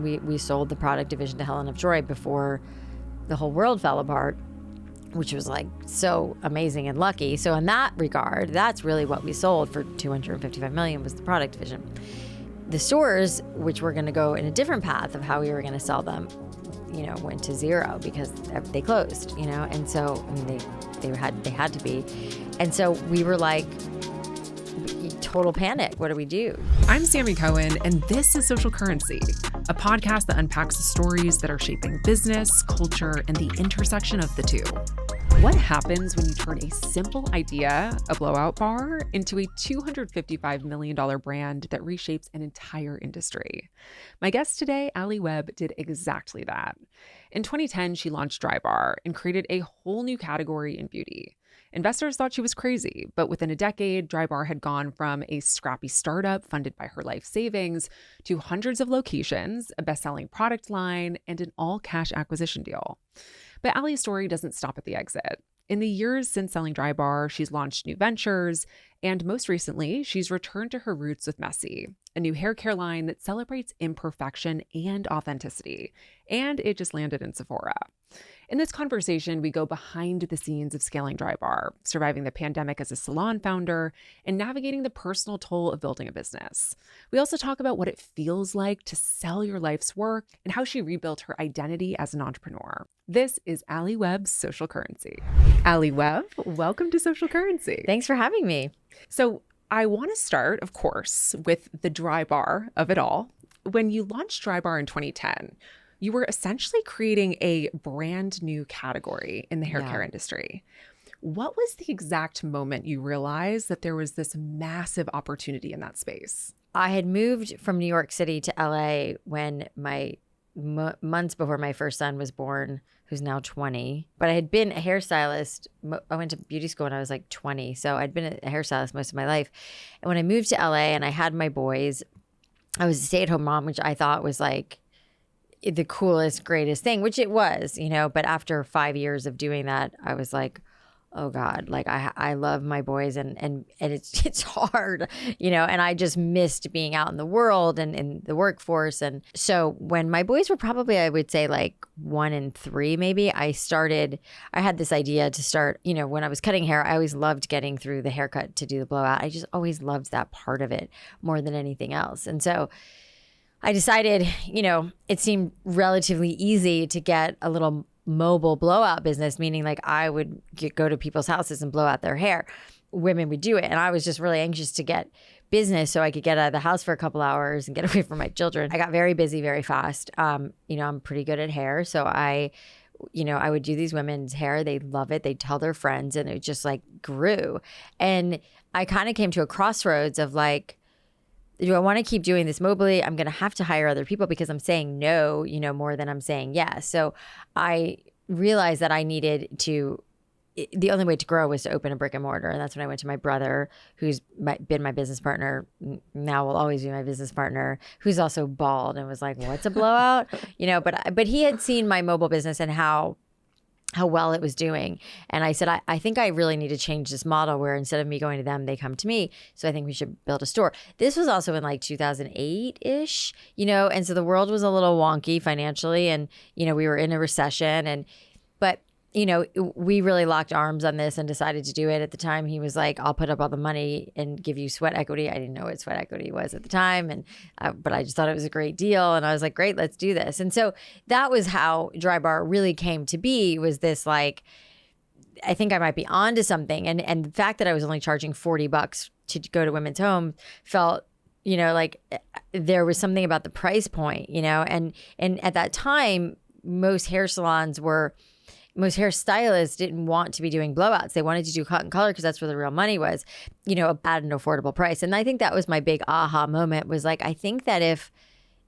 We sold the product division to Helen of Troy before the whole world fell apart, which was like so amazing and lucky. So in that regard, that's really what we sold for $255 million was the product division. The stores, which were going to go in a different path of how we were going to sell them, went to zero because they closed, and so I mean they had to be, and so we were like total panic. What do we do? I'm Sammi Cohen, and this is Social Currency, a podcast that unpacks the stories that are shaping business, culture, and the intersection of the two. What happens when you turn a simple idea, a blowout bar, into a $255 million brand that reshapes an entire industry? My guest today, Alli Webb, did exactly that. In 2010, she launched Drybar and created a whole new category in beauty. Investors thought she was crazy, but within a decade, Drybar had gone from a scrappy startup funded by her life savings to hundreds of locations, a best-selling product line, and an all-cash acquisition deal. But Alli's story doesn't stop at the exit. In the years since selling Drybar, she's launched new ventures, and most recently, she's returned to her roots with Messy, a new haircare line that celebrates imperfection and authenticity, and it just landed in Sephora. In this conversation, we go behind the scenes of scaling Drybar, surviving the pandemic as a salon founder, and navigating the personal toll of building a business. We also talk about what it feels like to sell your life's work and how she rebuilt her identity as an entrepreneur. This is Alli Webb's Social Currency. Alli Webb, welcome to Social Currency. Thanks for having me. So I want to start, of course, with the Drybar of it all. When you launched Drybar in 2010, you were essentially creating a brand new category in the hair care industry. What was the exact moment you realized that there was this massive opportunity in that space? I had moved from New York City to LA when months before my first son was born, who's now 20. But I had been a hairstylist. I went to beauty school when I was like 20. So I'd been a hairstylist most of my life. And when I moved to LA and I had my boys, I was a stay-at-home mom, which I thought was like the coolest, greatest thing, which it was, but after 5 years of doing that, I was like, oh God, like I love my boys and it's hard, and I just missed being out in the world and in the workforce. And so when my boys were probably, I would say like 1 and 3, maybe, I had this idea to start, when I was cutting hair, I always loved getting through the haircut to do the blowout. I just always loved that part of it more than anything else. And so I decided, it seemed relatively easy to get a little mobile blowout business, meaning like I would go to people's houses and blow out their hair. Women would do it. And I was just really anxious to get business so I could get out of the house for a couple hours and get away from my children. I got very busy very fast. I'm pretty good at hair. So I would do these women's hair. They love it. They tell their friends, and it just like grew. And I kind of came to a crossroads of like, do I want to keep doing this mobily? I'm going to have to hire other people because I'm saying no, more than I'm saying yes. So I realized that I needed to, the only way to grow was to open a brick and mortar. And that's when I went to my brother, who's been my business partner, now will always be my business partner, who's also bald, and was like, what's a blowout? But he had seen my mobile business and how well it was doing. And I said, I think I really need to change this model where instead of me going to them, they come to me. So I think we should build a store. This was also in like 2008-ish, and so the world was a little wonky financially, and, we were in a recession, but we really locked arms on this and decided to do it. At the time, he was like, I'll put up all the money and give you sweat equity. I didn't know what sweat equity was at the time, but I just thought it was a great deal. And I was like, great, let's do this. And so that was how Drybar really came to be, was this like, I think I might be onto something. And the fact that I was only charging $40 to go to women's home felt, like there was something about the price point, and at that time, most hairstylists didn't want to be doing blowouts. They wanted to do cut and color because that's where the real money was, at an affordable price. And I think that was my big aha moment, was like, I think that if,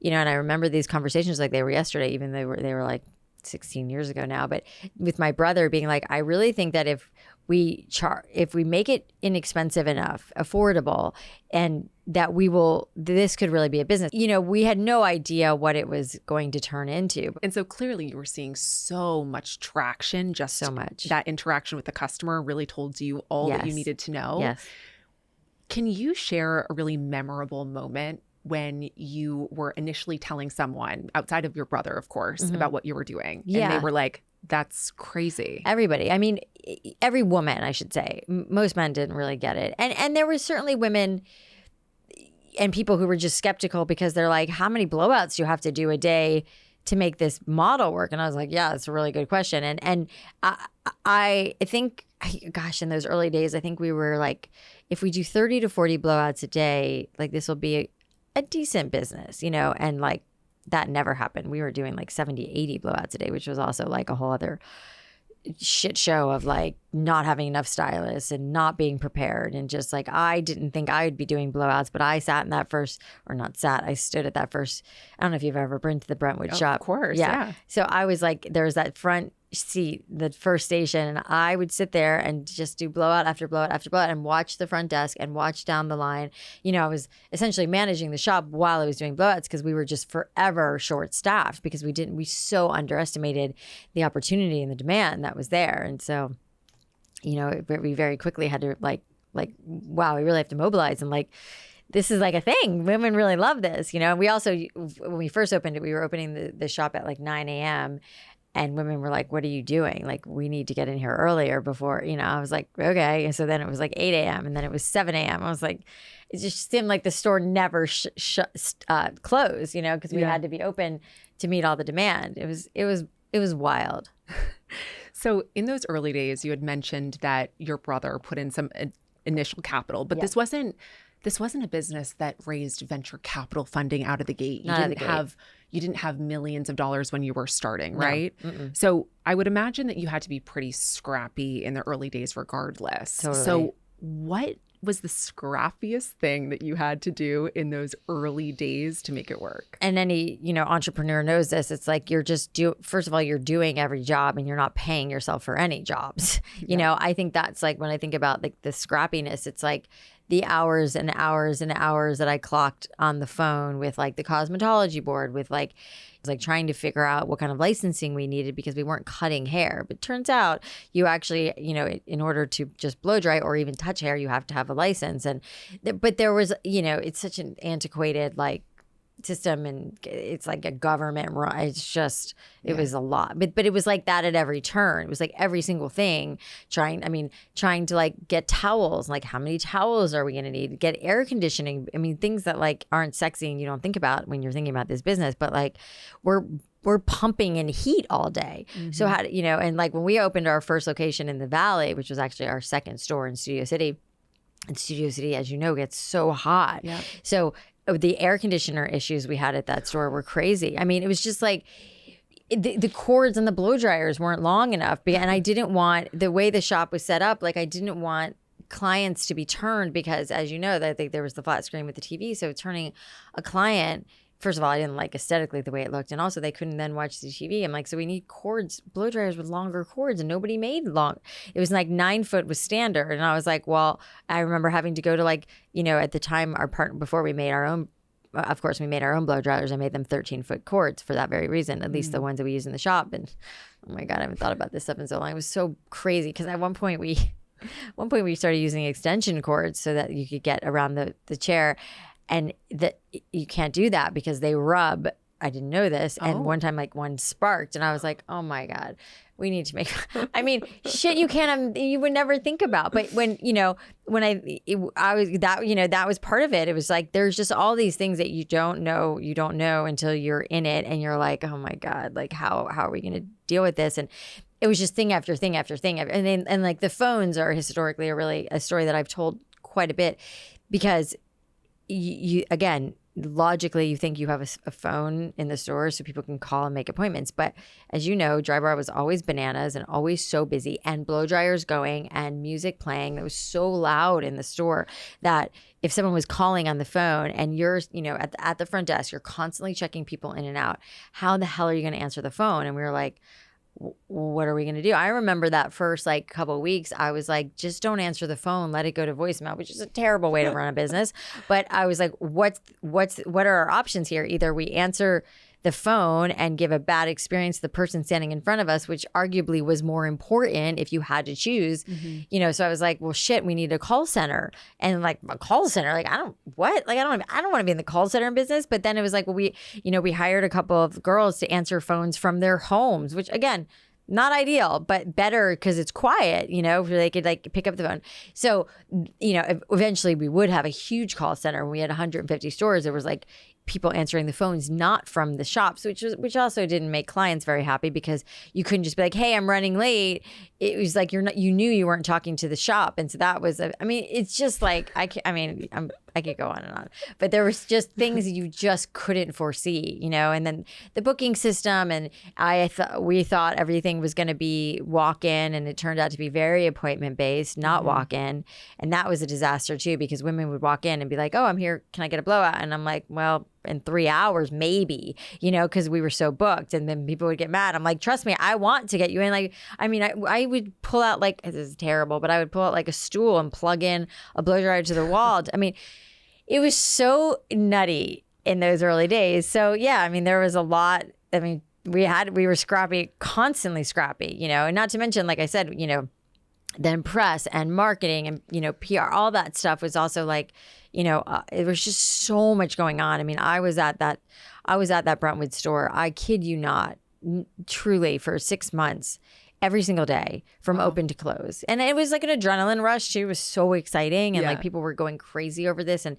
and I remember these conversations like they were yesterday, even they were like 16 years ago now, but with my brother being like, I really think that if we make it inexpensive enough, affordable, and that this could really be a business. We had no idea what it was going to turn into. And so clearly you were seeing so much traction, just so much. That interaction with the customer really told you all that you needed to know. Yes. Can you share a really memorable moment when you were initially telling someone outside of your brother, of course, about what you were doing? Yeah. And they were like, that's crazy. Everybody. I mean, every woman, I should say. Most men didn't really get it. And there were certainly women and people who were just skeptical because they're like, how many blowouts do you have to do a day to make this model work? And I was like, yeah, that's a really good question. And I think, gosh, in those early days, I think we were like, if we do 30 to 40 blowouts a day, like this will be a decent business, you know? And like that never happened. We were doing like 70, 80 blowouts a day, which was also like a whole other shit show of like not having enough stylists and not being prepared. And just like, I didn't think I would be doing blowouts, but I sat in that first, or not sat, I stood at that first, I don't know if you've ever been to the Brentwood shop. Of course, yeah. So I was like, there's that front seat, the first station, and I would sit there and just do blowout after blowout after blowout and watch the front desk and watch down the line. You know, I was essentially managing the shop while I was doing blowouts because we were just forever short staffed because we so underestimated the opportunity and the demand that was there. And so, you know, we very quickly had to like, wow, we really have to mobilize and like, this is like a thing. Women really love this, you know. And we also, when we first opened it, we were opening the shop at like 9 a.m. And women were like, what are you doing? Like, we need to get in here earlier before, you know. I was like, okay. And so then it was like 8 a.m. and then it was 7 a.m. I was like, it just seemed like the store never closed, you know, because we had to be open to meet all the demand. It was wild. So in those early days, you had mentioned that your brother put in some initial capital, but this wasn't a business that raised venture capital funding out of the gate. You didn't have millions of dollars when you were starting, right? No. So I would imagine that you had to be pretty scrappy in the early days regardless. Totally. So what was the scrappiest thing that you had to do in those early days to make it work? And any, you know, entrepreneur knows this. It's like first of all, you're doing every job and you're not paying yourself for any jobs. You know, I think that's like when I think about like the scrappiness, it's like the hours and hours and hours that I clocked on the phone with like the cosmetology board, with like, it's like trying to figure out what kind of licensing we needed because we weren't cutting hair. But turns out you actually, you know, in order to just blow dry or even touch hair, you have to have a license. But there was, you know, it's such an antiquated like system and it's like a government run. It's just, it was a lot, but it was like that at every turn. It was like every single thing trying to like get towels, like how many towels are we going to need, get air conditioning. I mean, things that like aren't sexy and you don't think about when you're thinking about this business, but like we're pumping in heat all day. So how do, you know, and like when we opened our first location in the Valley, which was actually our second store in Studio City, and Studio City, as you know, gets so hot. Yep. So the air conditioner issues we had at that store were crazy. I mean, it was just like the cords and the blow dryers weren't long enough. And I didn't want, the way the shop was set up, like I didn't want clients to be turned because, as you know, I think there was the flat screen with the TV. So turning a client, first of all, I didn't like aesthetically the way it looked. And also they couldn't then watch the TV. I'm like, so we need cords, blow dryers with longer cords, and nobody made long. It was like 9 foot was standard. And I was like, well, I remember having to go to like, you know, at the time our partner, before we made our own, of course we made our own blow dryers. I made them 13-foot cords for that very reason, at least the ones that we use in the shop. And oh my God, I haven't thought about this stuff in so long. It was so crazy because at one point we started using extension cords so that you could get around the chair. And that you can't do that because they rub. I didn't know this. And one time, like one sparked, and I was like, "Oh my God, we need to make." I mean, shit, you would never think about. But when that was part of it. It was like there's just all these things that you don't know until you're in it, and you're like, "Oh my God, like how are we going to deal with this?" And it was just thing after thing after thing, and like the phones are historically a story that I've told quite a bit because. You again, logically, you think you have a phone in the store so people can call and make appointments. But as you know, Drybar was always bananas and always so busy, and blow dryers going and music playing that was so loud in the store that if someone was calling on the phone and you're, you know, at the front desk, you're constantly checking people in and out. How the hell are you going to answer the phone? And we were like, what are we going to do? I remember that first like couple of weeks, I was like, just don't answer the phone, let it go to voicemail, which is a terrible way to run a business. But I was like, what are our options here? Either we answer the phone and give a bad experience to the person standing in front of us, which arguably was more important if you had to choose, so I was like, well, shit, we need a call center. And like, a call center, like, I don't want to be in the call center business. But then it was like, well, we hired a couple of girls to answer phones from their homes, which again, not ideal, but better because it's quiet, where they could like pick up the phone. So, eventually we would have a huge call center. When we had 150 stores, there was like people answering the phones not from the shops, which also didn't make clients very happy because you couldn't just be like, hey, I'm running late. It was like you knew you weren't talking to the shop. And so that was it's just like I could go on and on, but there was just things you just couldn't foresee, and then the booking system, and we thought everything was going to be walk-in, and it turned out to be very appointment-based, not walk-in. And that was a disaster too, because women would walk in and be like, oh, I'm here, can I get a blowout? And I'm like, well, in 3 hours, maybe, because we were so booked. And then people would get mad. I'm like, trust me, I want to get you in. Like, I would pull out, like, this is terrible, but I would pull out like a stool and plug in a blow dryer to the wall. It was so nutty in those early days. So yeah, there was a lot. We were scrappy, constantly scrappy, and not to mention, like I said, then press and marketing and, PR, all that stuff was also like, it was just so much going on. I was at that Brentwood store. I kid you not, truly for 6 months, every single day from open to close. And it was like an adrenaline rush too. It was so exciting. And like people were going crazy over this, and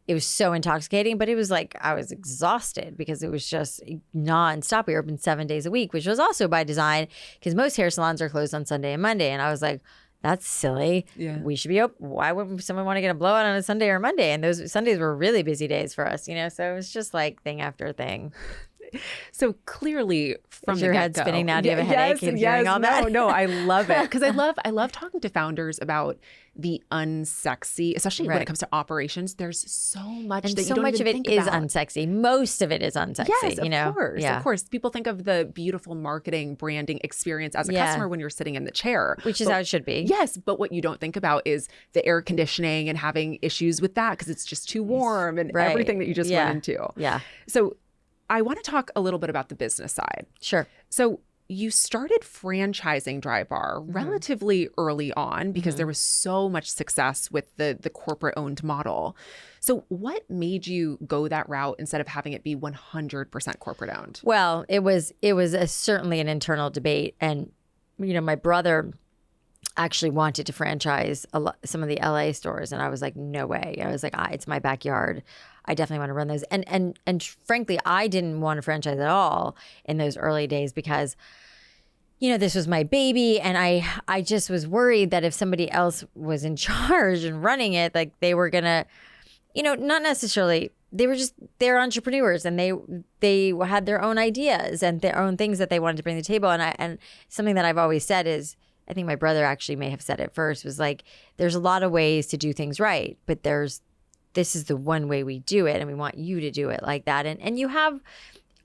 it was so intoxicating, but it was like, I was exhausted because it was just nonstop. We were open 7 days a week, which was also by design because most hair salons are closed on Sunday and Monday. And I was like, that's silly. Yeah. We should be open. Why would someone want to get a blowout on a Sunday or Monday? And those Sundays were really busy days for us, So it was just like thing after thing. So clearly, from your head spinning now? Do you have a headache? Hearing all that? No, I love it because I love talking to founders about the unsexy, especially when it comes to operations. There's so much and that so you don't much even of think it is about. unsexy. Most of it is unsexy. Yes, of course. Yeah. Of course. People think of the beautiful marketing, branding experience as a customer when you're sitting in the chair, which is how it should be. Yes, but what you don't think about is the air conditioning and having issues with that because it's just too warm and everything that you just went into. Yeah. So I want to talk a little bit about the business side. Sure. So you started franchising Drybar relatively early on because there was so much success with the corporate owned model. So what made you go that route instead of having it be 100% corporate owned? Well, it was certainly an internal debate. And, my brother actually wanted to franchise some of the LA stores. And I was like, no way. I was like, it's my backyard. I definitely want to run those. And frankly, I didn't want to franchise at all in those early days because, this was my baby. And I just was worried that if somebody else was in charge and running it, like they were going to, not necessarily, they're entrepreneurs and they had their own ideas and their own things that they wanted to bring to the table. And something that I've always said is, I think my brother actually may have said it first, was like, there's a lot of ways to do things right, but this is the one way we do it, and we want you to do it like that. And you have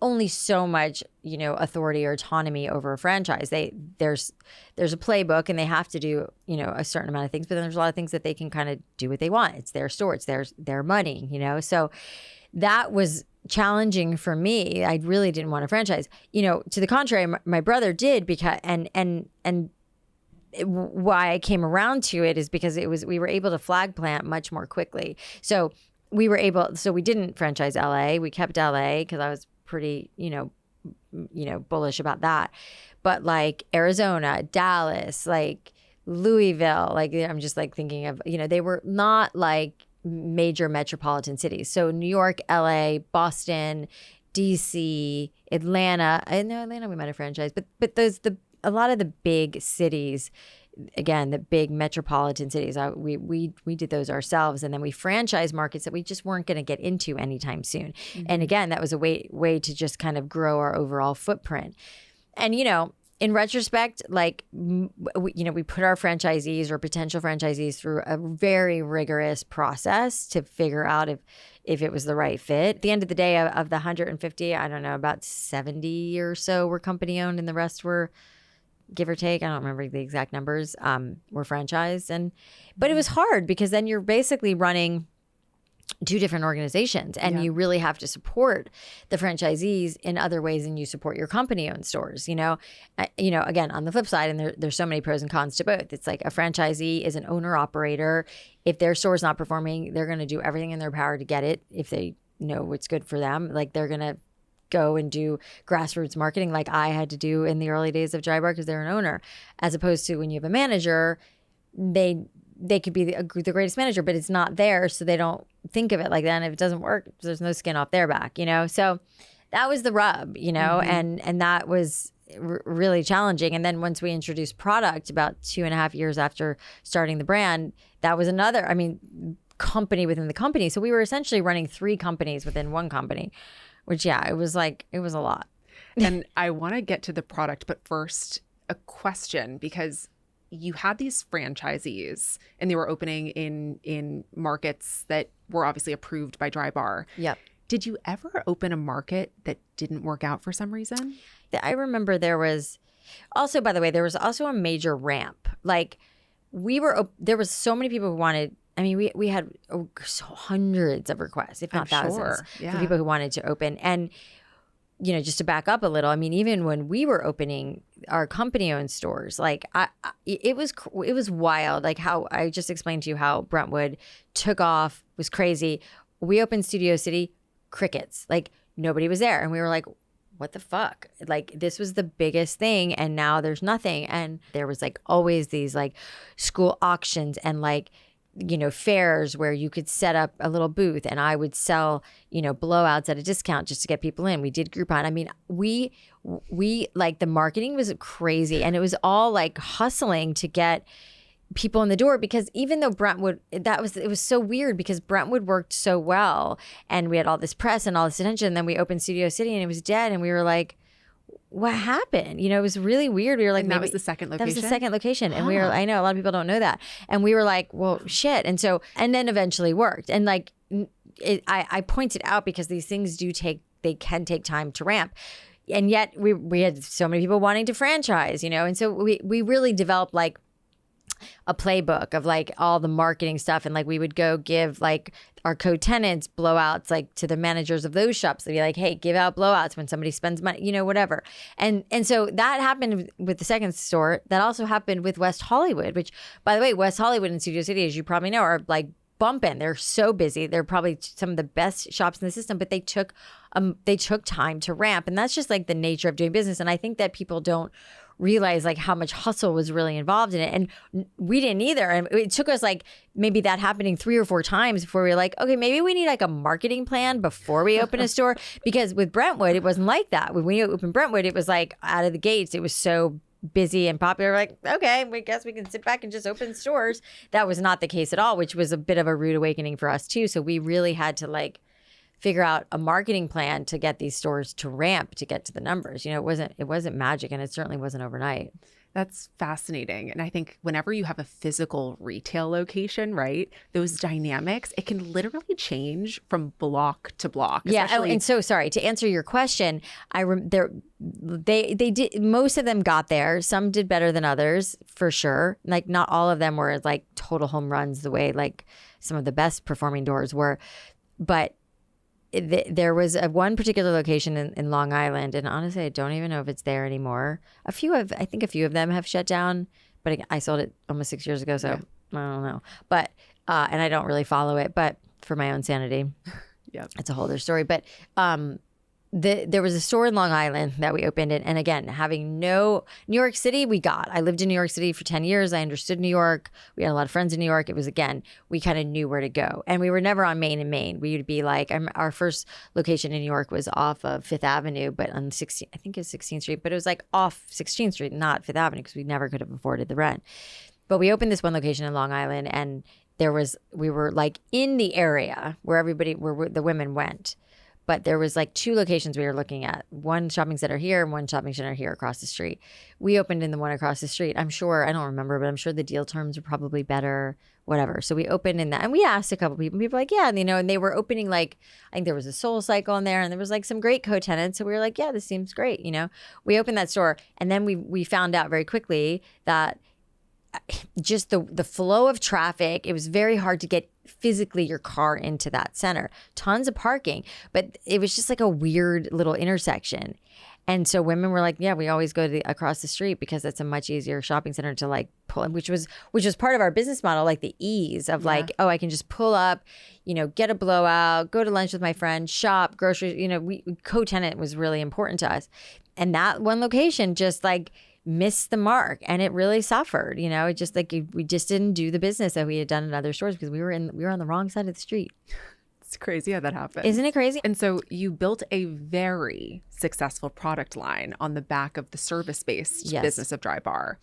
only so much, authority or autonomy over a franchise. There's a playbook, and they have to do, a certain amount of things, but then there's a lot of things that they can kind of do what they want. It's their store, it's their money, So that was challenging for me. I really didn't want to franchise. To the contrary, my brother did because and why I came around to it is because we were able to flag plant much more quickly. So we didn't franchise LA. We kept LA because I was pretty, bullish about that. But like Arizona, Dallas, like Louisville, like I'm just like thinking of, they were not like major metropolitan cities. So New York, LA, Boston, DC, Atlanta. I know Atlanta we might have franchised, but a lot of the big cities, again, the big metropolitan cities, we did those ourselves. And then we franchised markets that we just weren't going to get into anytime soon. Mm-hmm. And again, that was a way to just kind of grow our overall footprint. And, in retrospect, like, we put our franchisees or potential franchisees through a very rigorous process to figure out if it was the right fit. At the end of the day, of the 150, I don't know, about 70 or so were company owned and the rest were, give or take, I don't remember the exact numbers, were franchised. But it was hard because then you're basically running, two different organizations, and you really have to support the franchisees in other ways than you support your company-owned stores. Again, on the flip side, and there's so many pros and cons to both. It's like a franchisee is an owner operator. If their store's not performing, they're going to do everything in their power to get it. If they know what's good for them, like they're going to go and do grassroots marketing, like I had to do in the early days of Drybar because they're an owner, as opposed to when you have a manager, they could be the greatest manager, but it's not there, so they don't think of it like that. And if it doesn't work, there's no skin off their back, So that was the rub, and that was really challenging. And then once we introduced product about 2.5 years after starting the brand, that was another, company within the company. So we were essentially running 3 companies within one company, which, it was a lot. And I want to get to the product, but first, a question, because you had these franchisees and they were opening in markets that were obviously approved by Drybar. Yep. Did you ever open a market that didn't work out for some reason? I remember there was also, by the way, there was also a major ramp. Like there was so many people who wanted, we had hundreds of requests, if not thousands, for people who wanted to open. And just to back up a little, even when we were opening our company-owned stores, like it was wild. Like how I just explained to you how Brentwood took off, was crazy. We opened Studio City, crickets. Like nobody was there, and we were like, "What the fuck?" Like this was the biggest thing, and now there's nothing. And there was like always these like school auctions and like fairs where you could set up a little booth and I would sell, blowouts at a discount just to get people in. We did Groupon. We like the marketing was crazy, and it was all like hustling to get people in the door, because even though Brentwood, it was so weird because Brentwood worked so well and we had all this press and all this attention, and then we opened Studio City and it was dead, and we were like, what happened? It was really weird. We were like, and that was the second location? That was the second location. And we were, I know a lot of people don't know that. And we were like, well, shit. And then eventually worked. And like, I pointed out because these things they can take time to ramp. And yet we had so many people wanting to franchise, and so we really developed like a playbook of like all the marketing stuff, and like we would go give like our co-tenants blowouts like to the managers of those shops. They'd be like, hey, give out blowouts when somebody spends money, whatever. And so that happened with the second store. That also happened with West Hollywood, which, by the way, West Hollywood and Studio City, as you probably know, are like bumping. They're so busy. They're probably some of the best shops in the system, but they took time to ramp. And that's just like the nature of doing business. And I think that people don't realize like how much hustle was really involved in it. And we didn't either. And it took us like maybe that happening 3 or 4 times before we were like, okay, maybe we need like a marketing plan before we open a store. Because with Brentwood, it wasn't like that. When we opened Brentwood, it was like out of the gates, it was so busy and popular. We're like, okay, we guess we can sit back and just open stores. That was not the case at all, which was a bit of a rude awakening for us too. So we really had to like figure out a marketing plan to get these stores to ramp, to get to the numbers. It wasn't magic, and it certainly wasn't overnight. That's fascinating. And I think whenever you have a physical retail location, right, those dynamics, it can literally change from block to block. Yeah. And so, sorry, to answer your question, they did, most of them got there. Some did better than others, for sure. Like not all of them were like total home runs the way like some of the best performing doors were. But there was one particular location in Long Island, and honestly, I don't even know if it's there anymore. I think a few of them have shut down, but I sold it almost 6 years ago, so I don't know. But and I don't really follow it, but for my own sanity, it's a whole other story. But there was a store in Long Island that we opened it. And again, having no New York City, I lived in New York City for 10 years. I understood New York. We had a lot of friends in New York. It was, again, we kind of knew where to go. And we were never on Main and Main. We would be like, our first location in New York was off of Fifth Avenue, but on 16th, I think it was 16th Street, but it was like off 16th Street, not Fifth Avenue, because we never could have afforded the rent. But we opened this one location in Long Island, and we were like in the area where the women went. But there was like 2 locations we were looking at, one shopping center here and one shopping center here across the street. We opened in the one across the street. I'm sure, I don't remember, but I'm sure the deal terms were probably better, whatever. So we opened in that, and we asked a couple people. People were like, yeah, and they were opening like, I think there was a Soul Cycle in there, and there was like some great co-tenants. So we were like, yeah, this seems great. We opened that store, and then we found out very quickly that just the flow of traffic. It was very hard to get physically your car into that center. Tons of parking, but it was just like a weird little intersection. And so women were like, yeah, we always go to across the street because it's a much easier shopping center to like pull in, which was part of our business model, like the ease of like, oh, I can just pull up, get a blowout, go to lunch with my friend, shop, groceries, co-tenant was really important to us. And that one location just like missed the mark and it really suffered, it just like we just didn't do the business that we had done in other stores because we were on the wrong side of the street. It's crazy how that happens. Isn't it crazy? And so you built a very successful product line on the back of the service-based business of Drybar.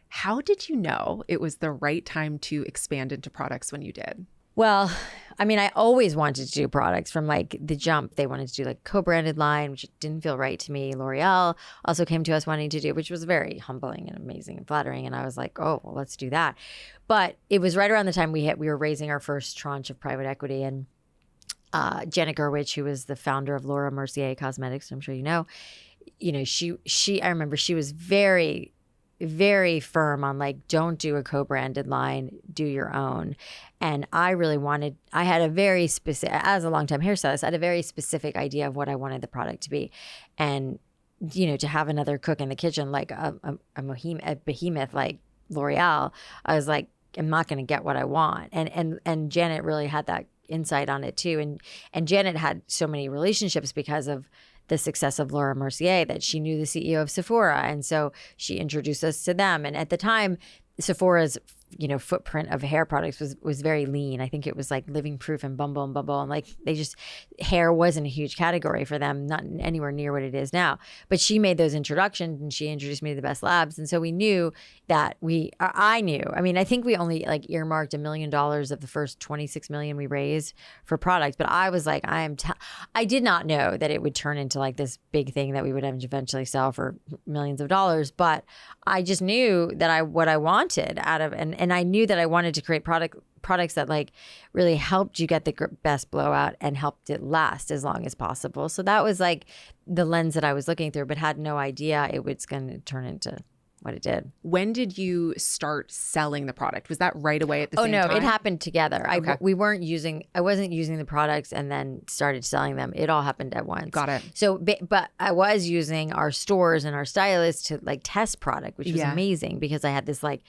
How did you know it was the right time to expand into products when you did? Well, I mean, I always wanted to do products from like the jump. They wanted to do like co-branded line, which didn't feel right to me. L'Oreal also came to us wanting to do, which was very humbling and amazing and flattering. And I was like, oh, well, let's do that. But it was right around the time we were raising our first tranche of private equity, and Janet Gerwich, who was the founder of Laura Mercier Cosmetics, I'm sure she I remember she was very, very firm on like, don't do a co-branded line, do your own. And I had a very specific, as a longtime hairstylist, I had a very specific idea of what I wanted the product to be. And, to have another cook in the kitchen, like a behemoth like L'Oreal, I was like, I'm not going to get what I want. And Janet really had that insight on it too. And Janet had so many relationships because of the success of Laura Mercier that she knew the CEO of Sephora. And so she introduced us to them. And at the time, Sephora's footprint of hair products was very lean. I think it was like Living Proof and Bumble, and like hair wasn't a huge category for them, not anywhere near what it is now. But she made those introductions and she introduced me to the best labs. And so we knew that I knew, I mean, I think we only like earmarked $1 million of the first 26 million we raised for products. But I was like, I did not know that it would turn into like this big thing that we would eventually sell for millions of dollars. But I just knew that what I wanted out of, and I knew that I wanted to create products that like really helped you get the best blowout and helped it last as long as possible. So that was like the lens that I was looking through, but had no idea it was going to turn into what it did. When did you start selling the product? Was that right away at the same time? Oh no, it happened together. Okay. I wasn't using the products and then started selling them. It all happened at once. Got it. So, but I was using our stores and our stylists to like test product, which was amazing because I had this like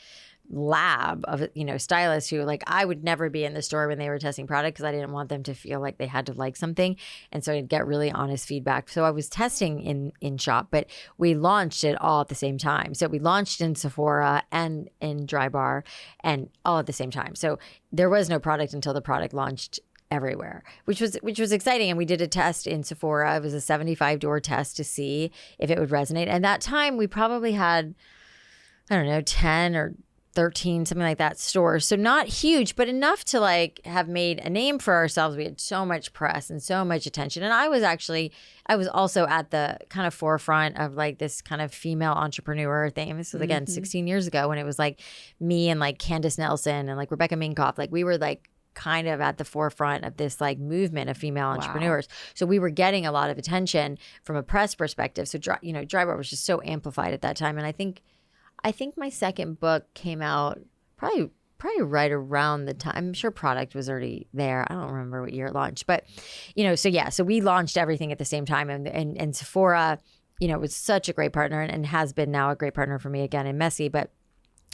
lab of stylists who like I would never be in the store when they were testing product because I didn't want them to feel like they had to like something, and so I'd get really honest feedback. So I was testing in shop, but we launched it all at the same time. So we launched in Sephora and in Drybar and all at the same time. So there was no product until the product launched everywhere, which was exciting. And we did a test in Sephora. It was a 75 door test to see if it would resonate. And that time we probably had, I don't know, 10 or 13, something like that, stores. So not huge, but enough to like have made a name for ourselves. We had so much press and so much attention. And I was also at the kind of forefront of like this kind of female entrepreneur thing. This was again 16 years ago when it was like me and like Candace Nelson and like Rebecca Minkoff. Like we were like kind of at the forefront of this like movement of female entrepreneurs. So we were getting a lot of attention from a press perspective. So Drybar was just so amplified at that time. And I think my second book came out probably right around the time. I'm sure product was already there. I don't remember what year it launched, but so we launched everything at the same time. And Sephora, was such a great partner and has been now a great partner for me again in Messy, but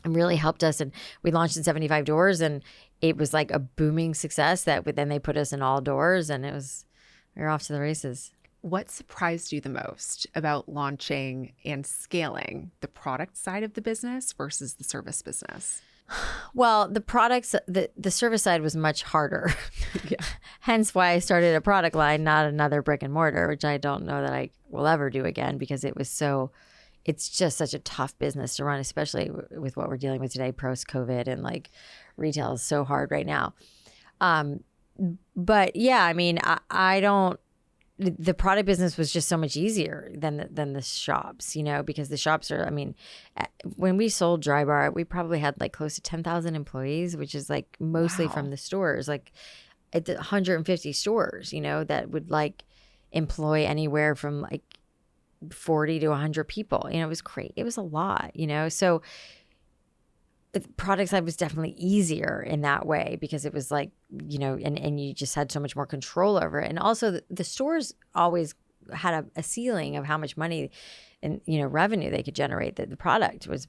really helped us. And we launched in 75 doors and it was like a booming success then they put us in all doors and we were off to the races. What surprised you the most about launching and scaling the product side of the business versus the service business? Well, the products, the service side was much harder. Hence why I started a product line, not another brick and mortar, which I don't know that I will ever do again because it's just such a tough business to run, especially with what we're dealing with today, post-COVID, and like retail is so hard right now. But yeah, I mean, the product business was just so much easier than the shops, because the shops are, I mean, when we sold Drybar, we probably had like close to 10,000 employees, which is like mostly from the stores, like at 150 stores, that would like employ anywhere from like 40 to 100 people. It was great. It was a lot, So the product side was definitely easier in that way because it was like, and you just had so much more control over it. And also the stores always had a ceiling of how much money and, revenue they could generate. That the product was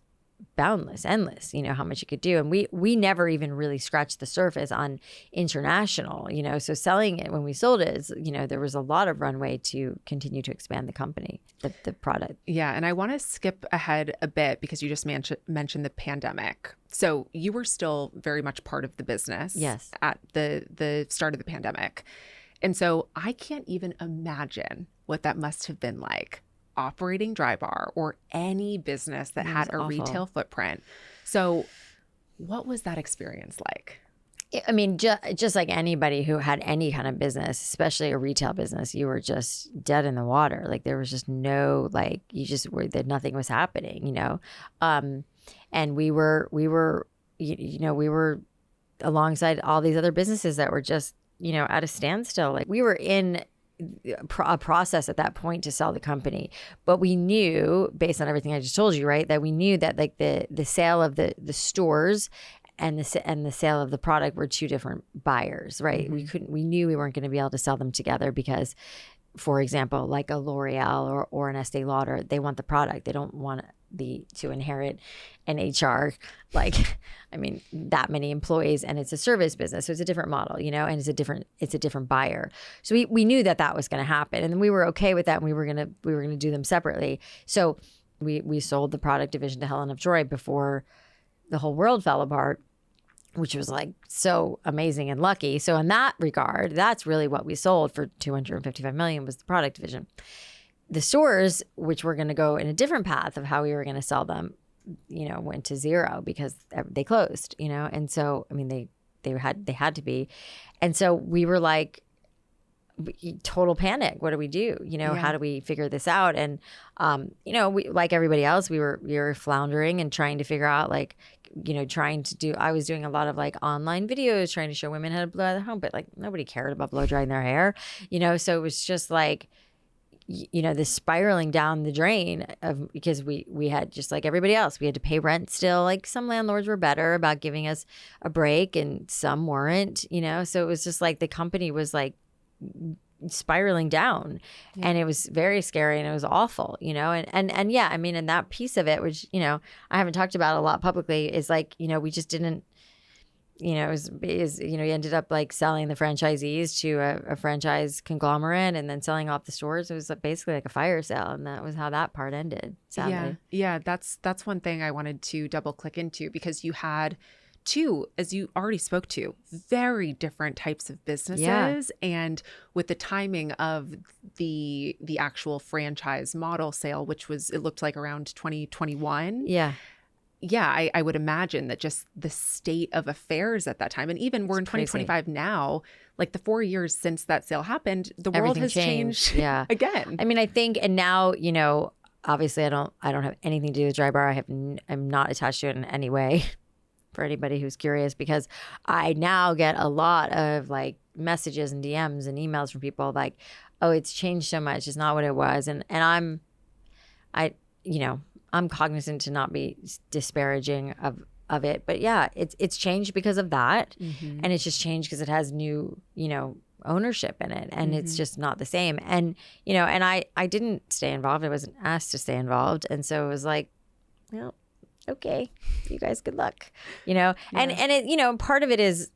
boundless, endless, how much you could do. And we never even really scratched the surface on international, so selling it when we sold it is, there was a lot of runway to continue to expand the company, the product. Yeah. And I want to skip ahead a bit because you just mentioned the pandemic. So you were still very much part of the business. Yes. At the start of the pandemic. And so I can't even imagine what that must have been like operating Drybar or any business that had a retail footprint. So what was that experience like? I mean, just like anybody who had any kind of business, especially a retail business, you were just dead in the water. Like there was just no, like you just were that nothing was happening, and we were alongside all these other businesses that were just, at a standstill. Like we were in a process at that point to sell the company, but we knew, based on everything I just told you, right, that we knew that like the sale of the stores and the sale of the product were two different buyers, right? Mm-hmm. We knew we weren't going to be able to sell them together because, for example, like a L'Oreal or an Estee Lauder, they want the product. They don't want to inherit an HR, that many employees, and it's a service business. So it's a different model, and it's a different buyer. So we knew that was going to happen, and we were okay with that. And we were going to do them separately. So we sold the product division to Helen of Troy before the whole world fell apart, which was like so amazing and lucky. So in that regard, that's really what we sold for $255 million was the product division. The stores, which were going to go in a different path of how we were going to sell them, went to zero because they closed, and so, I mean, they had to be. And so we were like, total panic. What do we do? How do we figure this out? And, we, like everybody else, we were floundering and trying to figure out I was doing a lot of like online videos, trying to show women how to blow out their home, but like nobody cared about blow drying their hair, so it was just like, this spiraling down the drain because we had, just like everybody else, we had to pay rent still. Like some landlords were better about giving us a break and some weren't, so it was just like the company was like spiraling down. Yeah. And it was very scary and it was awful, and yeah, I mean, and that piece of it, which, I haven't talked about a lot publicly, is like, we just didn't, you ended up like selling the franchisees to a franchise conglomerate and then selling off the stores. It was basically like a fire sale. And that was how that part ended, sadly. Yeah. That's one thing I wanted to double click into, because you had two, as you already spoke to, very different types of businesses. Yeah. And with the timing of the actual franchise model sale, which was, it looked like around 2021. Yeah. Yeah, I would imagine that just the state of affairs at that time, and even we're in 2025 now, like the 4 years since that sale happened, the world has changed yeah. again. I mean, I think, and now, obviously I don't have anything to do with Drybar. I'm not attached to it in any way for anybody who's curious, because I now get a lot of like messages and DMs and emails from people like, oh, it's changed so much. It's not what it was. And I'm cognizant to not be disparaging of it, but yeah, it's changed because of that. Mm-hmm. And it's just changed because it has new, ownership in it, and mm-hmm. it's just not the same. And, and I didn't stay involved. I wasn't asked to stay involved. And so it was like, well, okay, you guys, good luck, Yeah. And it, part of it is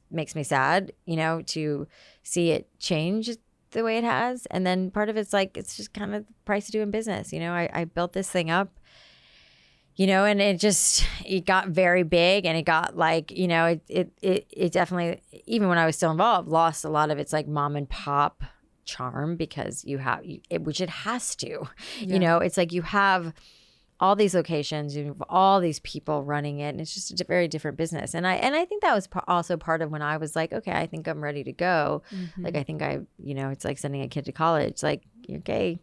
makes me sad, to see it change the way it has. And then part of it's like, it's just kind of the price of doing business. I built this thing up, and it got very big, and it got like, it definitely, even when I was still involved, lost a lot of its like mom and pop charm, because which it has to, Yeah. It's like you have all these locations, you have all these people running it, and it's just a very different business. And I think that was also part of when I was like, okay, I think I'm ready to go. Mm-hmm. Like, I think it's like sending a kid to college. Like, okay,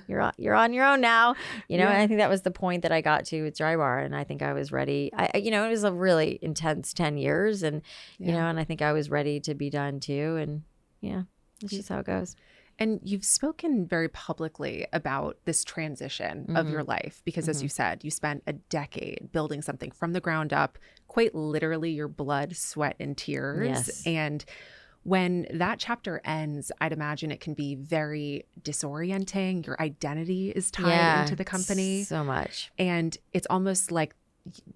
you're on your own now, Yeah. And I think that was the point that I got to with Drybar, and I think I was ready. It was a really intense 10 years, and and I think I was ready to be done too. And yeah, that's just how it goes. And you've spoken very publicly about this transition of your life because, as you said, you spent a decade building something from the ground up, quite literally your blood, sweat, and tears. Yes. And when that chapter ends, I'd imagine it can be very disorienting. Your identity is tied into the company. So much. And it's almost like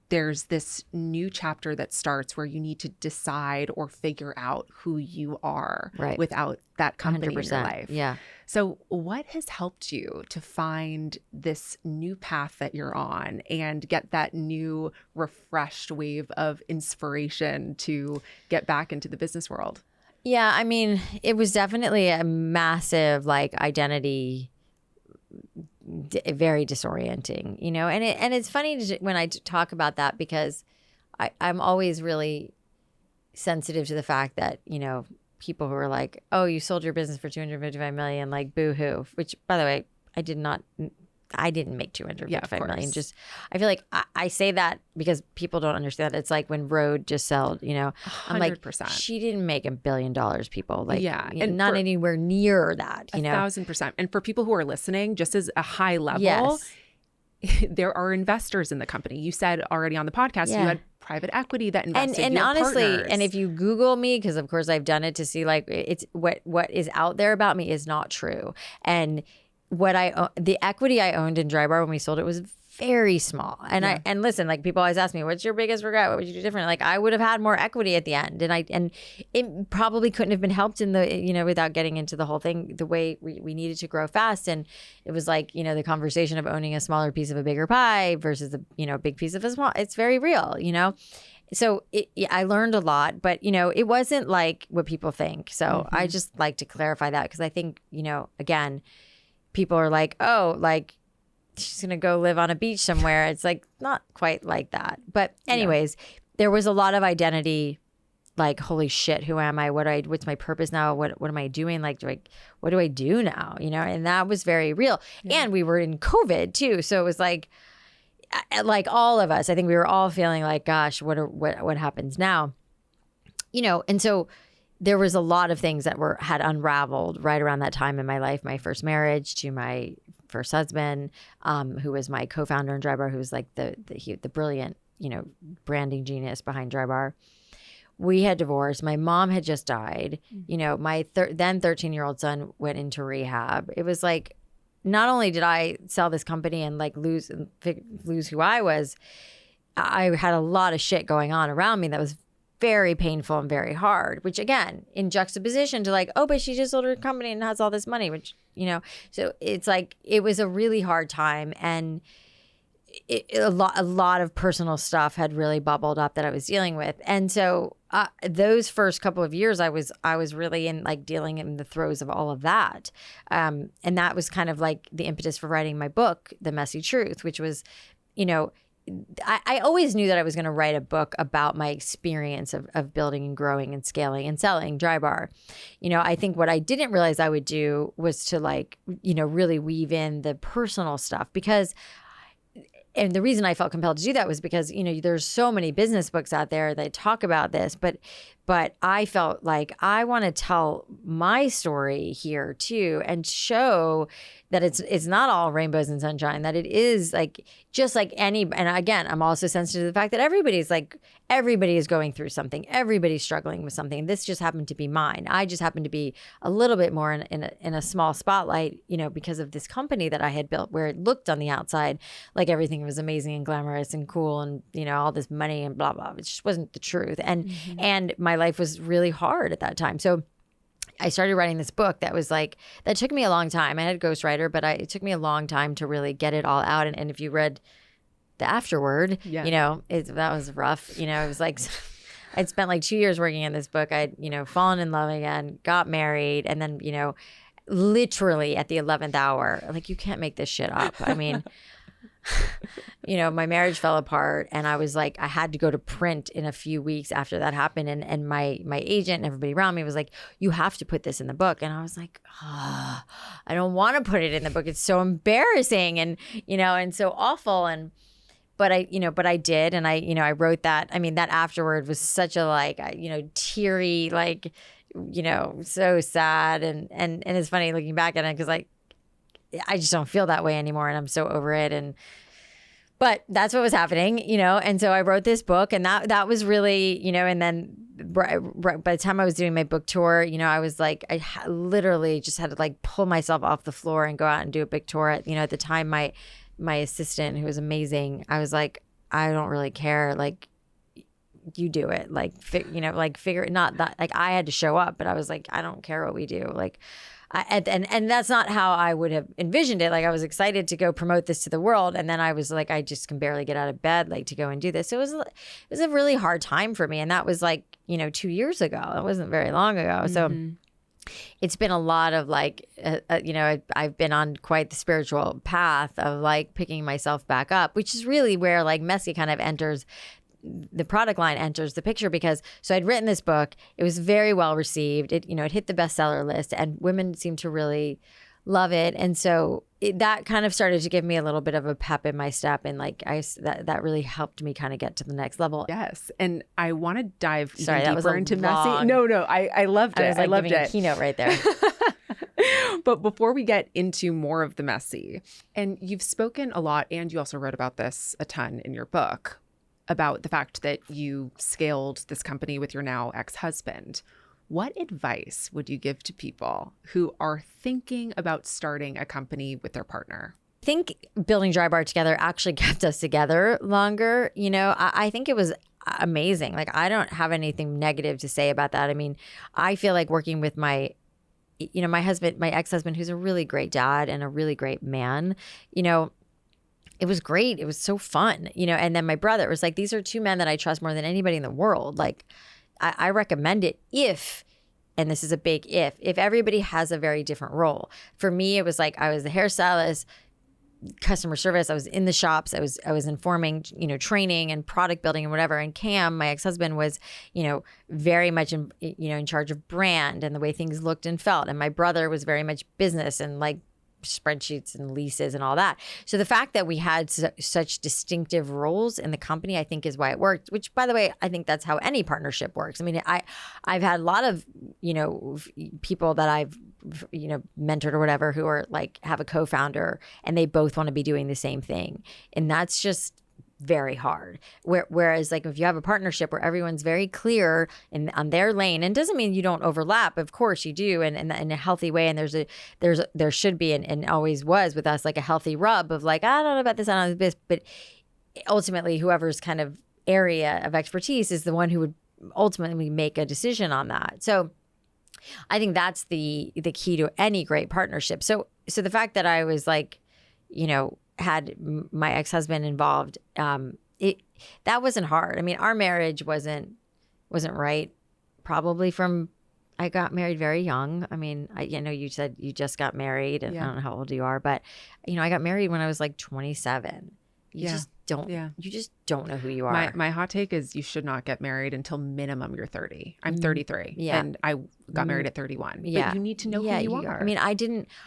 there's this new chapter that starts where you need to decide or figure out who you are without that company 100%. In your life. Yeah. So what has helped you to find this new path that you're on and get that new refreshed wave of inspiration to get back into the business world? Yeah, I mean, it was definitely a massive identity, very disorienting, and it's funny when I talk about that because I'm always really sensitive to the fact that, people who are like, oh, you sold your business for $255 million, like boo-hoo, which, by the way, I didn't make $255 million. Just, I feel like I say that because people don't understand that. It's like when Rode just sold, I'm like, 100%. She didn't make $1 billion, people. Like, and not anywhere near that, 1,000%. And for people who are listening, just as a high level, there are investors in the company. You said already on the podcast, you had private equity that invested. And honestly, partners. And if you Google me, because of course I've done it to see it's what is out there about me is not true. And the equity I owned in Drybar when we sold it was very small. And listen, people always ask me, what's your biggest regret? What would you do different? I would have had more equity at the end. And it probably couldn't have been helped in the, without getting into the whole thing, the way we needed to grow fast. And it was the conversation of owning a smaller piece of a bigger pie versus a big piece of a small, it's very real, So I learned a lot, but, it wasn't like what people think. So I just like to clarify that because I think, again, people are like, oh, she's going to go live on a beach somewhere. It's not quite like that. But anyways, there was a lot of identity, holy shit, who am I? What's my purpose now? What am I doing? What do I do now? And that was very real. Yeah. And we were in COVID too. So it was like all of us, I think we were all feeling gosh, what happens now? And so there was a lot of things that had unraveled right around that time in my life. My first marriage to my first husband, who was my co-founder in Drybar, who was the brilliant, branding genius behind Drybar. We had divorced. My mom had just died. My then 13-year-old son went into rehab. It was not only did I sell this company and lose who I was, I had a lot of shit going on around me that was very painful and very hard, which again, in juxtaposition to oh, but she just sold her company and has all this money, which, so it's it was a really hard time. And a lot of personal stuff had really bubbled up that I was dealing with. And so those first couple of years, I was really in dealing in the throes of all of that. And that was kind of the impetus for writing my book, The Messy Truth, which was, I always knew that I was going to write a book about my experience of building and growing and scaling and selling Drybar. I think what I didn't realize I would do was to really weave in the personal stuff and the reason I felt compelled to do that was because, there's so many business books out there that talk about this, but I felt like I want to tell my story here too and show that it's not all rainbows and sunshine, that it is just like any, and again, I'm also sensitive to the fact that everybody is going through something. Everybody's struggling with something. This just happened to be mine. I just happened to be a little bit more in a small spotlight, because of this company that I had built where it looked on the outside like everything was amazing and glamorous and cool and, all this money and blah, blah. It just wasn't the truth. And my life was really hard at that time. So I started writing this book that was that took me a long time. I had a ghostwriter, but it took me a long time to really get it all out. And if you read the afterword, that was rough. It was I'd spent 2 years working on this book. I'd, fallen in love again, got married. And then, literally at the 11th hour, you can't make this shit up. I mean, my marriage fell apart and I was I had to go to print in a few weeks after that happened. And my agent and everybody around me was you have to put this in the book. And I was I don't want to put it in the book. It's so embarrassing and, and so awful. but I did. And I wrote that. I mean, that afterward was such a like, teary, like, so sad. And it's funny looking back at it because like, I just don't feel that way anymore. And I'm so over it. But that's what was happening, and so I wrote this book, and that was really, and then by the time I was doing my book tour, I was like, literally just had to like pull myself off the floor and go out and do a big tour. At the time, my assistant, who was amazing, I was like, I don't really care, like, you do it, like, figure, not that, like, I had to show up, but I was like, I don't care what we do, like. And that's not how I would have envisioned it. Like, I was excited to go promote this to the world. And then I was like, I just can barely get out of bed, like, to go and do this. So it was a really hard time for me. And that was like, 2 years ago. That wasn't very long ago. So it's been a lot of like, I've been on quite the spiritual path of like picking myself back up, which is really where like Messy kind of enters. The product line enters the picture because I'd written this book. It was very well received. It hit the bestseller list and women seemed to really love it. And so that kind of started to give me a little bit of a pep in my step. And like that really helped me kind of get to the next level. Yes. And I want to dive Sorry, even deeper into Messy. No, I loved it. I loved giving a keynote right there. But before we get into more of the Messy, and you've spoken a lot, and you also wrote about this a ton in your book, about the fact that you scaled this company with your now ex-husband. What advice would you give to people who are thinking about starting a company with their partner? I think building Drybar together actually kept us together longer. I think it was amazing. Like, I don't have anything negative to say about that. I mean, I feel like working with my husband, my ex-husband, who's a really great dad and a really great man, it was great. It was so fun, and then my brother was like, these are two men that I trust more than anybody in the world. Like, I recommend it if, and this is a big if everybody has a very different role. For me, it was like, I was the hairstylist, customer service. I was in the shops. I was informing, training and product building and whatever. And Cam, my ex-husband, was, very much in charge of brand and the way things looked and felt. And my brother was very much business and like spreadsheets and leases and all that. So the fact that we had such distinctive roles in the company, I think, is why it worked, which, by the way, I think that's how any partnership works. I mean, I've had a lot of, people that I've, mentored or whatever, who are like, have a co-founder and they both want to be doing the same thing. And that's just very hard. Whereas like if you have a partnership where everyone's very clear on their lane, and doesn't mean you don't overlap, of course you do, and in a healthy way. And there should be and always was with us like a healthy rub of like, I don't know about this, I don't know this, but ultimately whoever's kind of area of expertise is the one who would ultimately make a decision on that. So I think that's the key to any great partnership. So the fact that I was like, had my ex-husband involved, that wasn't hard. I mean, our marriage wasn't right, probably from, I got married very young. I mean, you said you just got married, and I don't know how old you are, but I got married when I was like 27. You just don't know who you are. My hot take is you should not get married until minimum you're 30. I'm 33 and I got married at 31. Yeah. But you need to know who you are. I mean,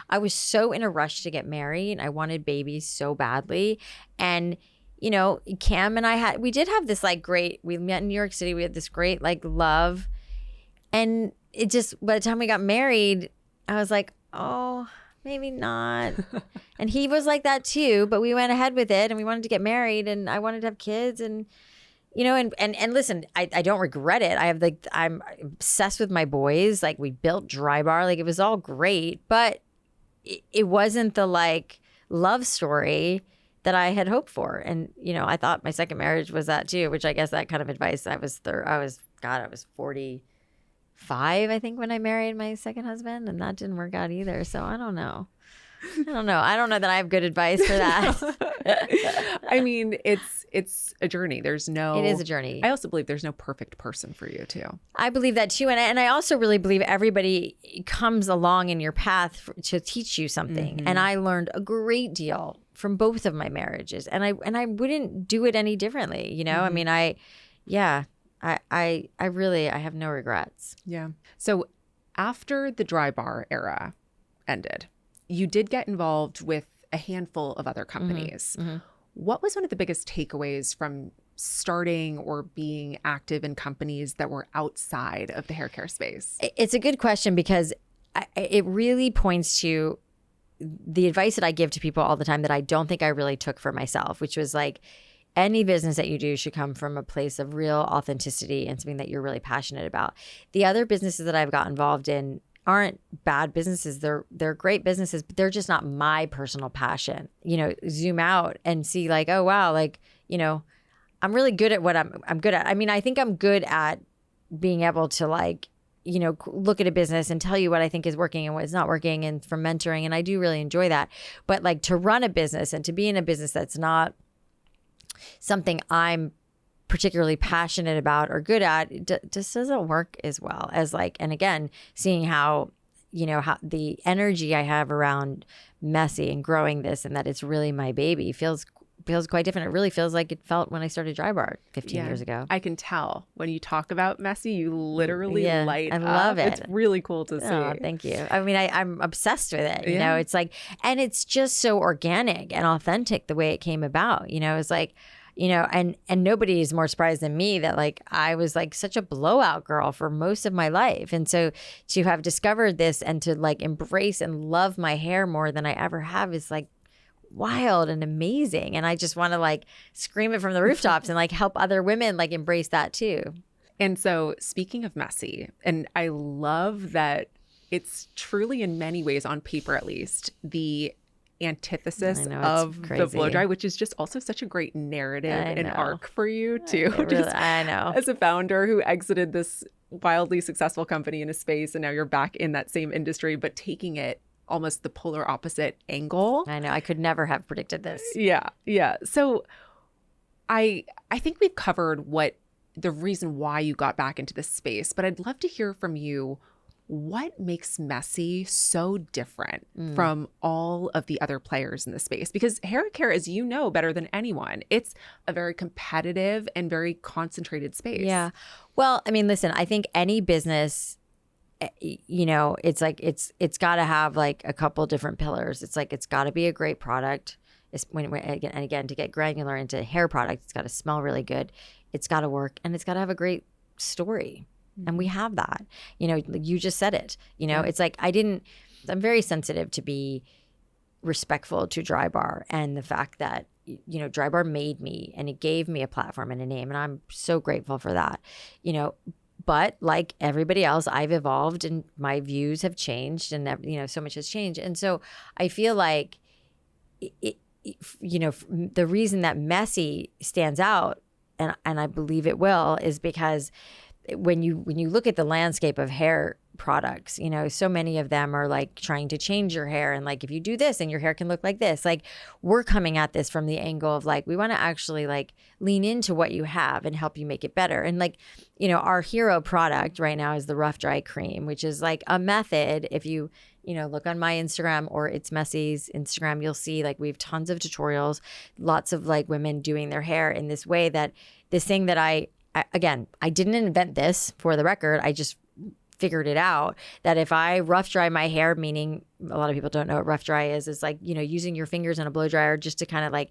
I was so in a rush to get married. I wanted babies so badly. And, Cam and we did have this like great, we met in New York City. We had this great like love. And it just, by the time we got married, I was like, oh, maybe not. And he was like that too, but we went ahead with it and we wanted to get married and I wanted to have kids and, and listen, I don't regret it. I'm obsessed with my boys. Like, we built Drybar, like it was all great, but it wasn't the like love story that I had hoped for. And, I thought my second marriage was that too, which I guess that kind of advice, I was 45, I think, when I married my second husband, and that didn't work out either. So I don't know. I don't know that I have good advice for that. I mean, it's a journey. It is a journey. I also believe there's no perfect person for you too. I believe that too. And I also really believe everybody comes along in your path to teach you something. Mm-hmm. And I learned a great deal from both of my marriages. And I wouldn't do it any differently. Mm-hmm. I mean, I really have no regrets. Yeah. So after the Drybar era ended, you did get involved with a handful of other companies. Mm-hmm. What was one of the biggest takeaways from starting or being active in companies that were outside of the hair care space? It's a good question because it really points to the advice that I give to people all the time that I don't think I really took for myself, which was like, any business that you do should come from a place of real authenticity and something that you're really passionate about. The other businesses that I've got involved in aren't bad businesses. They're great businesses, but they're just not my personal passion. You know, zoom out and see like, oh wow, like, you know, I'm really good at what I'm good at. I mean, I think I'm good at being able to like, you know, look at a business and tell you what I think is working and what is not working, and from mentoring. And I do really enjoy that. But like to run a business and to be in a business that's not something I'm particularly passionate about or good at, it just doesn't work as well as like, and again, seeing how, you know, how the energy I have around Messy and growing this and that it's really my baby feels quite different. It really feels like it felt when I started Drybar 15 years ago. I can tell when you talk about Messy, you literally light up. I love it. It's really cool to see. Oh, thank you. I mean, I'm obsessed with it. You know, it's like, and it's just so organic and authentic the way it came about. You know, it's like, you know, and nobody is more surprised than me that like I was like such a blowout girl for most of my life. And so to have discovered this and to like embrace and love my hair more than I ever have is like wild and amazing. And I just want to like scream it from the rooftops and like help other women like embrace that too. And so speaking of Messy, and I love that it's truly in many ways, on paper at least, the antithesis of the blow dry, which is just also such a great narrative and arc for you too. I know. As a founder who exited this wildly successful company in a space and now you're back in that same industry, but taking it almost the polar opposite angle. I know. I could never have predicted this. Yeah. Yeah. So I think we've covered what the reason why you got back into this space, but I'd love to hear from you. What makes Messy so different from all of the other players in the space? Because hair care, as you know better than anyone, it's a very competitive and very concentrated space. Yeah. Well, I mean, listen, I think any business, you know, it's like it's got to have like a couple different pillars. It's like it's got to be a great product. Again, to get granular into hair products, it's got to smell really good. It's got to work, and it's got to have a great story. And we have that. You know, you just said it. You know, it's like I'm very sensitive to be respectful to Drybar and the fact that, you know, Drybar made me and it gave me a platform and a name. And I'm so grateful for that. You know, but like everybody else, I've evolved and my views have changed and, you know, so much has changed. And so I feel like, you know, the reason that Messy stands out, and I believe it will, is because when you look at the landscape of hair products, you know, so many of them are like trying to change your hair. And like, if you do this and your hair can look like this, like we're coming at this from the angle of like, we want to actually like lean into what you have and help you make it better. And like, you know, our hero product right now is the rough dry cream, which is like a method. If you know, look on my Instagram or It's Messy's Instagram, you'll see like we have tons of tutorials, lots of like women doing their hair in this way, that this thing that I didn't invent this, for the record. I just figured it out, that if I rough dry my hair, meaning a lot of people don't know what rough dry is like, you know, using your fingers in a blow dryer just to kind of like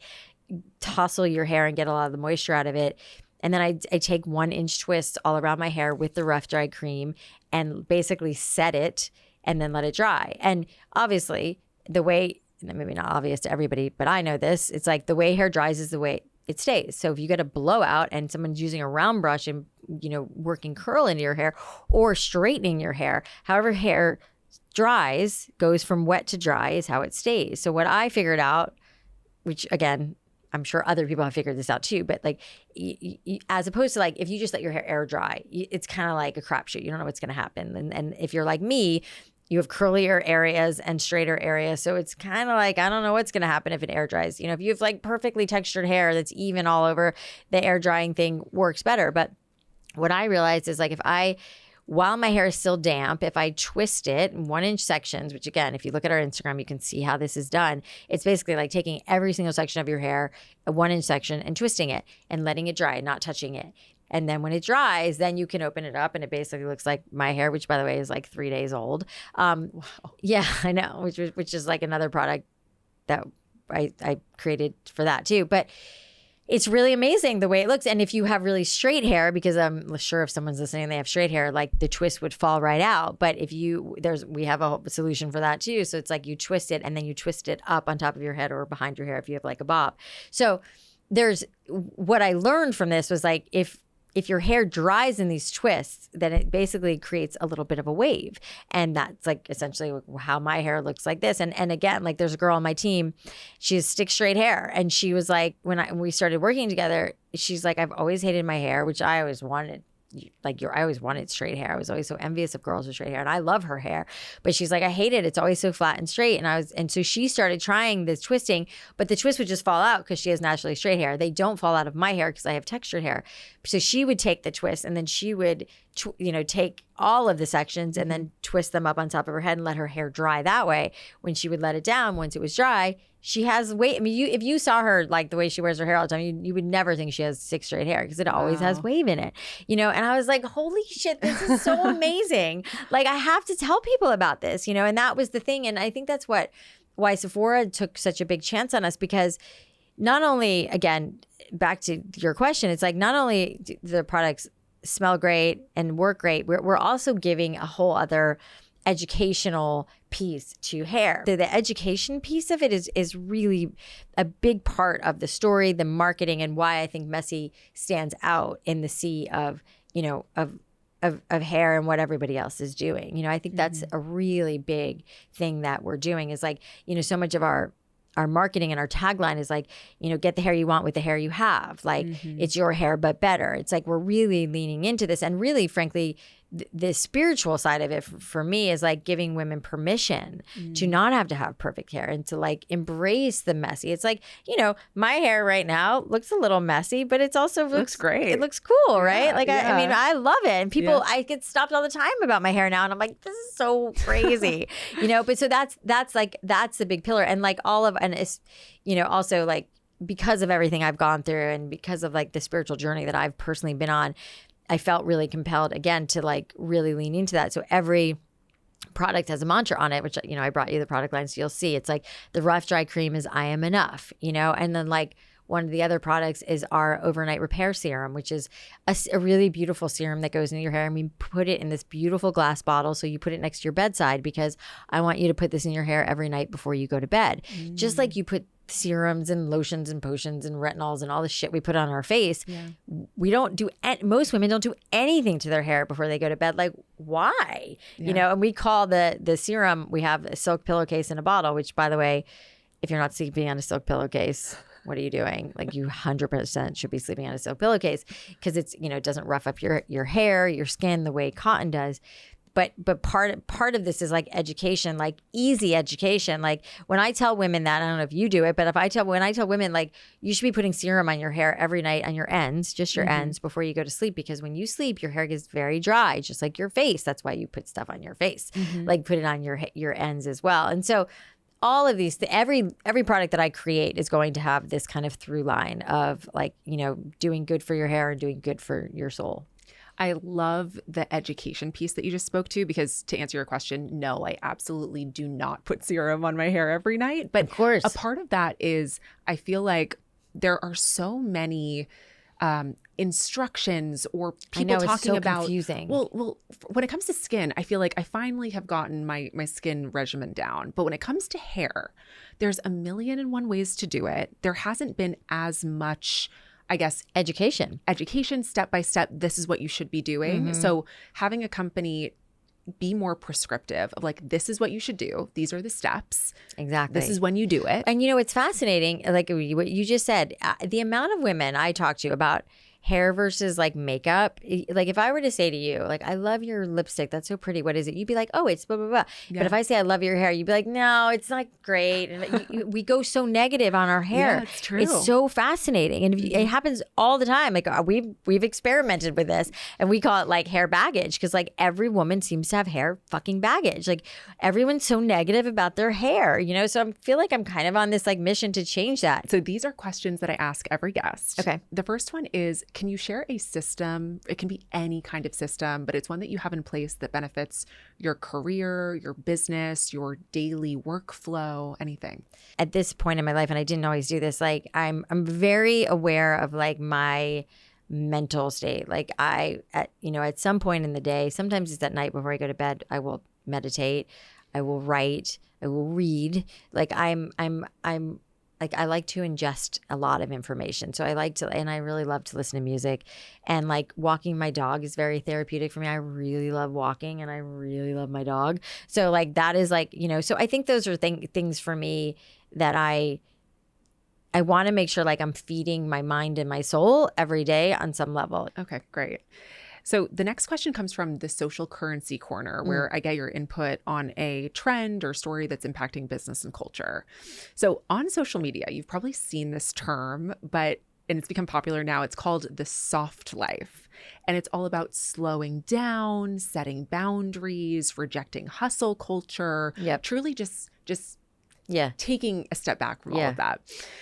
tussle your hair and get a lot of the moisture out of it. And then I take 1-inch twists all around my hair with the rough dry cream and basically set it and then let it dry. And obviously the way, maybe not obvious to everybody, but I know this, it's like the way hair dries is the way it stays. So if you get a blowout and someone's using a round brush and, you know, working curl into your hair or straightening your hair, however hair dries, goes from wet to dry is how it stays. So what I figured out, which again, I'm sure other people have figured this out too, but like as opposed to like, if you just let your hair air dry, it's kind of like a crapshoot. You don't know what's going to happen. And if you're like me, you have curlier areas and straighter areas. So it's kind of like, I don't know what's going to happen if it air dries. You know, if you have like perfectly textured hair that's even all over, the air drying thing works better. But what I realized is like, while my hair is still damp, if I twist it in 1-inch sections, which again, if you look at our Instagram, you can see how this is done. It's basically like taking every single section of your hair, a 1-inch section, and twisting it and letting it dry, not touching it. And then when it dries, then you can open it up and it basically looks like my hair, which by the way is like 3 days old. Wow. Yeah, I know, which is like another product that I created for that too. But it's really amazing the way it looks. And if you have really straight hair, because I'm sure if someone's listening and they have straight hair, like the twist would fall right out. But if we have a solution for that too. So it's like you twist it and then you twist it up on top of your head or behind your hair if you have like a bob. So what I learned from this was like, if your hair dries in these twists, then it basically creates a little bit of a wave. And that's like essentially how my hair looks like this. And again, like there's a girl on my team, she has stick straight hair. And she was like, when we started working together, she's like, I've always hated my hair, which I always wanted. I always wanted straight hair. I was always so envious of girls with straight hair, and I love her hair. But she's like, I hate it. It's always so flat and straight. And so she started trying this twisting, but the twist would just fall out because she has naturally straight hair. They don't fall out of my hair because I have textured hair. So she would take the twist, and then she would, take all of the sections and then twist them up on top of her head and let her hair dry that way. When she would let it down, once it was dry, she has wave. I mean, if you saw her like the way she wears her hair all the time, you would never think she has stick straight hair because it always has wave in it, And I was like, holy shit, this is so amazing. Like I have to tell people about this, And that was the thing, and I think that's why Sephora took such a big chance on us, because not only, again, back to your question, it's like not only do the products smell great and work great, we're also giving a whole other educational piece to hair. The education piece of it is really a big part of the story, the marketing, and why I think Messy stands out in the sea of hair and what everybody else is doing. I think that's a really big thing that we're doing is like, so much of our marketing and our tagline is like, get the hair you want with the hair you have. Like it's your hair, but better. It's like, we're really leaning into this. And really, frankly, the spiritual side of it for me is like giving women permission to not have to have perfect hair and to like embrace the messy. It's like, my hair right now looks a little messy, but it's also looks great. It looks cool, right? Like, I mean, I love it. And people, I get stopped all the time about my hair now. And I'm like, this is so crazy, but so that's the big pillar. And like and it's, also like, because of everything I've gone through and because of like the spiritual journey that I've personally been on, I felt really compelled again to like really lean into that. So every product has a mantra on it, which, I brought you the product line, so you'll see. It's like the rough dry cream is I am enough, and then like one of the other products is our overnight repair serum, which is a really beautiful serum that goes into your hair. And we put it in this beautiful glass bottle. So you put it next to your bedside because I want you to put this in your hair every night before you go to bed. Just like you put serums and lotions and potions and retinols and all the shit we put on our face. We don't do, most women don't do anything to their hair before they go to bed. Like, why? And we call the serum, we have a silk pillowcase in a bottle, which, by the way, if you're not sleeping on a silk pillowcase, what are you doing? Like, you 100% should be sleeping on a silk pillowcase because it's, it doesn't rough up your hair, your skin the way cotton does. But part of this is like education, like easy education. Like when I tell women that, I don't know if you do it, but when I tell women like you should be putting serum on your hair every night on your ends, just your ends before you go to sleep, because when you sleep, your hair gets very dry, just like your face. That's why you put stuff on your face, like put it on your ends as well. And so all of these, every product that I create is going to have this kind of through line of like, doing good for your hair and doing good for your soul. I love the education piece that you just spoke to, because to answer your question, no, I absolutely do not put serum on my hair every night. But of course, a part of that is I feel like there are so many instructions or people talking about confusing. Well, when it comes to skin, I feel like I finally have gotten my skin regimen down. But when it comes to hair, there's a million and one ways to do it. There hasn't been as much, I guess, education step by step. This is what you should be doing. So having a company be more prescriptive of like, this is what you should do. These are the steps. Exactly. This is when you do it. And it's fascinating. Like what you just said, the amount of women I talk to about hair versus like makeup. Like if I were to say to you, like, I love your lipstick, that's so pretty, what is it? You'd be like, oh, it's blah, blah, blah. Yeah. But if I say I love your hair, you'd be like, no, it's not great. And we go so negative on our hair. Yeah, it's true. It's so fascinating. And it happens all the time. Like we've experimented with this and we call it like hair baggage, because like every woman seems to have hair fucking baggage. Like everyone's so negative about their hair, so I feel like I'm kind of on this like mission to change that. So these are questions that I ask every guest. Okay. The first one is can you share a system? It can be any kind of system, but it's one that you have in place that benefits your career, your business, your daily workflow, anything. At this point in my life, and I didn't always do this, like I'm very aware of like my mental state. Like at some point in the day, sometimes it's at night before I go to bed, I will meditate, I will write, I will read. Like I'm like, I like to ingest a lot of information. So and I really love to listen to music, and like walking my dog is very therapeutic for me. I really love walking, and I really love my dog. So like, that is like, so I think those are things for me that I want to make sure like I'm feeding my mind and my soul every day on some level. Okay, great. So the next question comes from the social currency corner, where I get your input on a trend or story that's impacting business and culture. So on social media, you've probably seen this term, and it's become popular now. It's called the soft life. And it's all about slowing down, setting boundaries, rejecting hustle culture, truly just taking a step back from all of that.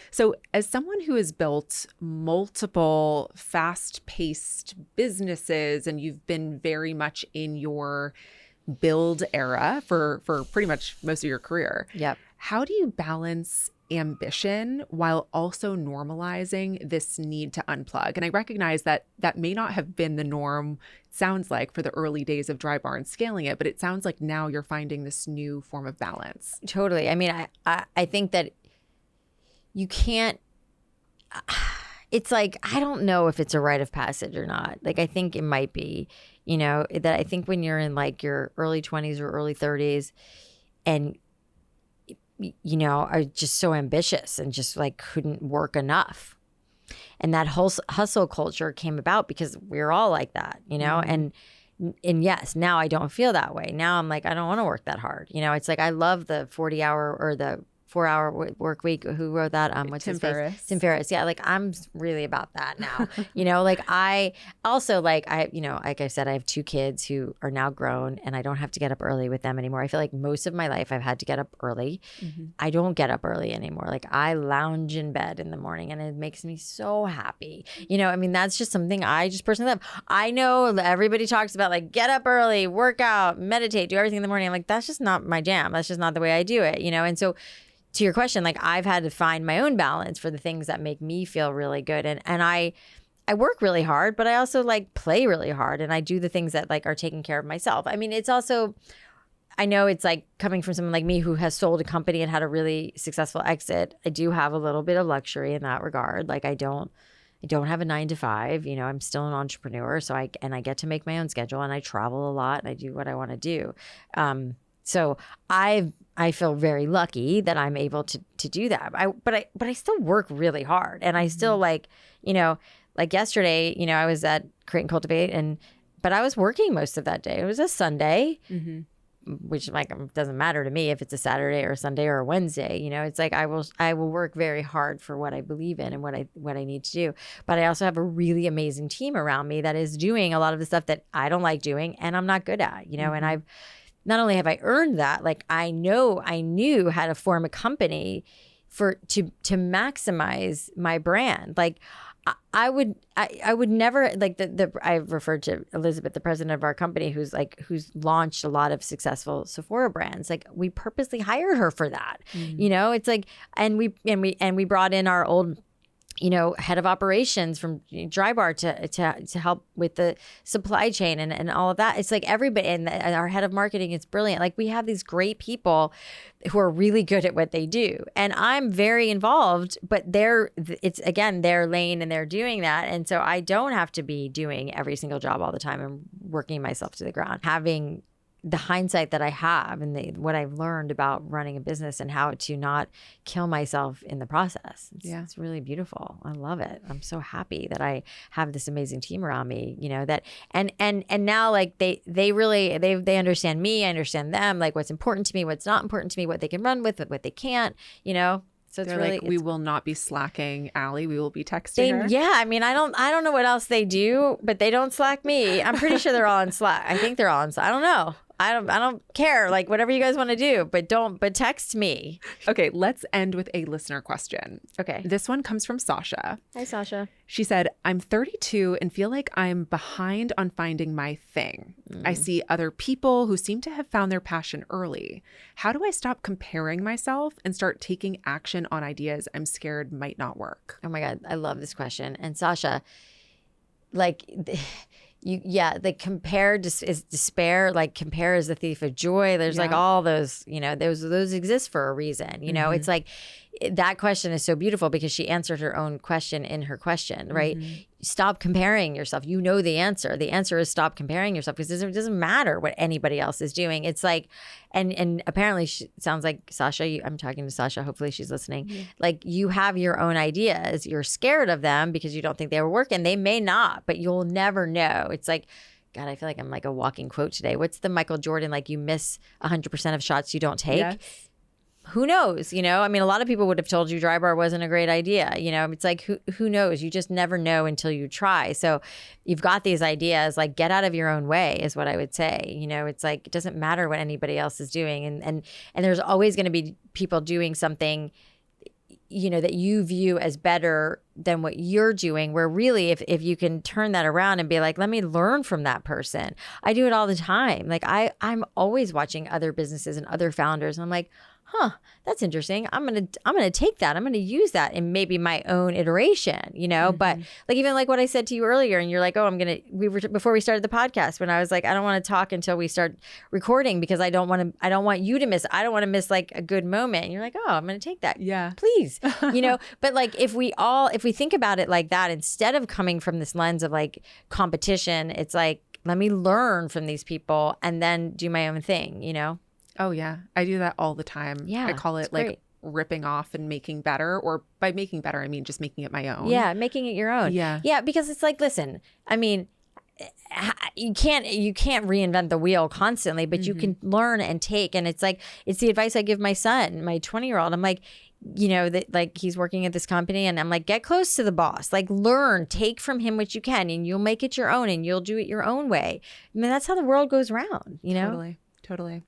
So as someone who has built multiple fast-paced businesses, and you've been very much in your build era for pretty much most of your career, how do you balance ambition while also normalizing this need to unplug? And I recognize that may not have been the norm, sounds like, for the early days of Drybar and scaling it, but it sounds like now you're finding this new form of balance. Totally. I mean, I think that you can't, it's like, I don't know if it's a rite of passage or not. Like, I think it might be, that I think when you're in like your early 20s or early 30s and are just so ambitious and just like couldn't work enough. And that whole hustle culture came about because we're all like that, and yes, now I don't feel that way. Now I'm like, I don't want to work that hard. It's like, I love the 40-hour or the 4-hour work week. Who wrote that? What's Tim his face? Ferriss. Tim Ferriss. Yeah. Like, I'm really about that now, like I also like I said, I have 2 kids who are now grown, and I don't have to get up early with them anymore. I feel like most of my life I've had to get up early. I don't get up early anymore. Like, I lounge in bed in the morning, and it makes me so happy. I mean, that's just something I just personally love. I know that everybody talks about like, get up early, work out, meditate, do everything in the morning. I'm like, that's just not my jam. That's just not the way I do it, and so to your question, like, I've had to find my own balance for the things that make me feel really good. And I work really hard, but I also like play really hard, and I do the things that like are taking care of myself. I mean, it's also, I know it's like coming from someone like me who has sold a company and had a really successful exit. I do have a little bit of luxury in that regard. Like, I don't have a 9-to-5, I'm still an entrepreneur. So I get to make my own schedule, and I travel a lot, and I do what I want to do. So I feel very lucky that I'm able to do that. But I still work really hard, and I still like yesterday, I was at Create and Cultivate, but I was working most of that day. It was a Sunday, which like doesn't matter to me if it's a Saturday or a Sunday or a Wednesday. It's like I will work very hard for what I believe in and what I need to do. But I also have a really amazing team around me that is doing a lot of the stuff that I don't like doing and I'm not good at. And not only have I earned that, like I knew how to form a company to maximize my brand. Like I would never, like I've referred to Elizabeth, the president of our company, who's launched a lot of successful Sephora brands. Like, we purposely hired her for that. It's like, and we brought in our old head of operations from Drybar to help with the supply chain and all of that. It's like everybody, and our head of marketing is brilliant. Like, we have these great people who are really good at what they do. And I'm very involved, but it's again, their lane and they're doing that. And so I don't have to be doing every single job all the time and working myself to the ground. Having the hindsight that I have and what I've learned about running a business and how to not kill myself in the process. It's really beautiful. I love it. I'm so happy that I have this amazing team around me, that, and now like they understand me, I understand them, like what's important to me, what's not important to me, what they can run with, what they can't, So They're like, we will not be slacking Alli. We will be texting her. Yeah, I mean, I don't know what else they do, but they don't slack me. I'm pretty sure they're all on Slack. I think they're all on Slack. I don't know. I don't care. Like whatever you guys want to do, but text me. Okay, let's end with a listener question. Okay. This one comes from Sasha. Hi, Sasha. She said, I'm 32 and feel like I'm behind on finding my thing. I see other people who seem to have found their passion early. How do I stop comparing myself and start taking action on ideas I'm scared might not work? Oh my God. I love this question. And Sasha, like the compare is despair, like compare is the thief of joy. There's like all those, those exist for a reason. It's like that question is so beautiful because she answered her own question in her question, right? Stop comparing yourself. You know the answer. The answer is stop comparing yourself because it doesn't matter what anybody else is doing. It's like, and apparently sounds like Sasha, I'm talking to Sasha, hopefully she's listening. Like you have your own ideas. You're scared of them because you don't think they will work and they may not, but you'll never know. It's like, God, I feel like I'm like a walking quote today. What's the Michael Jordan, like you miss 100% of shots you don't take? Yes. Who knows? I mean, a lot of people would have told you Drybar wasn't a great idea. It's like, who knows? You just never know until you try. So you've got these ideas, like get out of your own way is what I would say. It's like, it doesn't matter what anybody else is doing. And there's always going to be people doing something, that you view as better than what you're doing, where really if you can turn that around and be like, let me learn from that person. I do it all the time. Like I'm always watching other businesses and other founders. And I'm like, that's interesting. I'm gonna take that. I'm gonna use that in maybe my own iteration, But like even like what I said to you earlier, and you're like, oh, before we started the podcast, when I was like, I don't want to talk until we start recording because I don't want you to miss. I don't want to miss like a good moment. And you're like, oh, I'm gonna take that. Yeah, please, But like if we think about it like that, instead of coming from this lens of like competition, it's like let me learn from these people and then do my own thing, Oh, yeah. I do that all the time. Yeah. I call it like ripping off and making better, or by making better, I mean just making it my own. Yeah. Making it your own. Yeah. Yeah. Because it's like, listen, I mean, you can't reinvent the wheel constantly, but you can learn and take. And it's like, it's the advice I give my son, my 20-year-old. I'm like, that like he's working at this company and I'm like, get close to the boss, like learn, take from him what you can and you'll make it your own and you'll do it your own way. I mean, that's how the world goes round, Totally.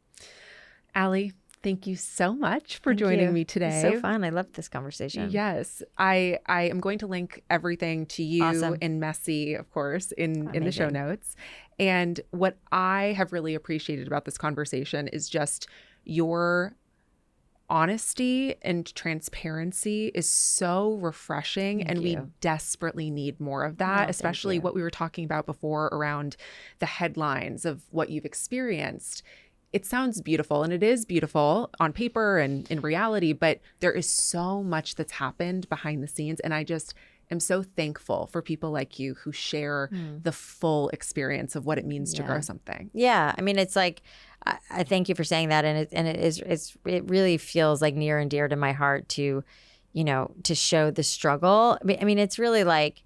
Alli, thank you so much for joining me today. It's so fun. I loved this conversation. Yes. I am going to link everything to you and Messy, of course, in the show notes. And what I have really appreciated about this conversation is just your honesty and transparency is so refreshing. Thank and you. We desperately need more of that, especially what we were talking about before around the headlines of what you've experienced. It sounds beautiful, and it is beautiful on paper and in reality, but there is so much that's happened behind the scenes. And I just am so thankful for people like you who share the full experience of what it means to grow something. Yeah. I mean, it's like, I thank you for saying that. And it really feels like near and dear to my heart to, to show the struggle. I mean, it's really like,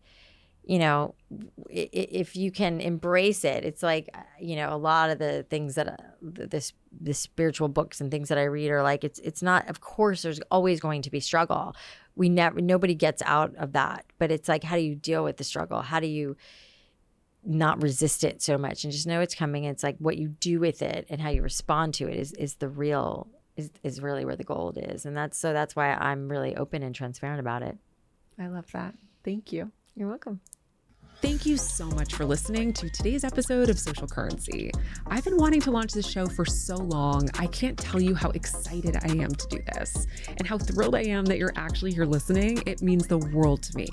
if you can embrace it, it's like, a lot of the things that the spiritual books and things that I read are like, it's not, of course, there's always going to be struggle. Nobody gets out of that, but it's like, how do you deal with the struggle? How do you not resist it so much and just know it's coming? It's like what you do with it and how you respond to it is really where the gold is. And that's why I'm really open and transparent about it. I love that. Thank you. You're welcome. Thank you so much for listening to today's episode of Social Currency. I've been wanting to launch this show for so long. I can't tell you how excited I am to do this and how thrilled I am that you're actually here listening. It means the world to me.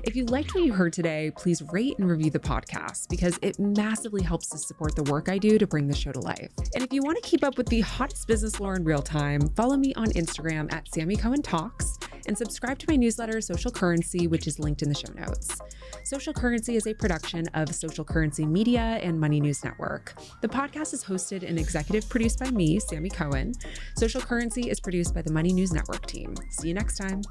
If you liked what you heard today, please rate and review the podcast because it massively helps to support the work I do to bring the show to life. And if you want to keep up with the hottest business lore in real time, follow me on Instagram at Sammi Cohen Talks and subscribe to my newsletter, Social Currency, which is linked in the show notes. Social Currency is a production of Social Currency Media and Money News Network. The podcast is hosted and executive produced by me, Sammi Cohen. Social Currency is produced by the Money News Network team. See you next time.